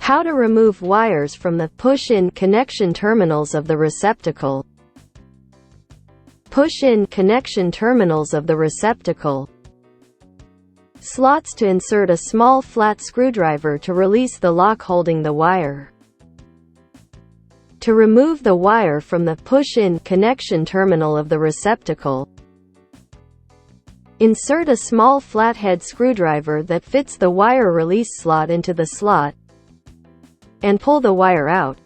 How to remove wires from the push-in connection terminals of the receptacle. Push-in connection terminals of the receptacle. Slots to insert a small flat screwdriver to release the lock holding the wire. To remove the wire from the push-in connection terminal of the receptacle, insert a small flathead screwdriver that fits the wire release slot into the slot, and pull the wire out.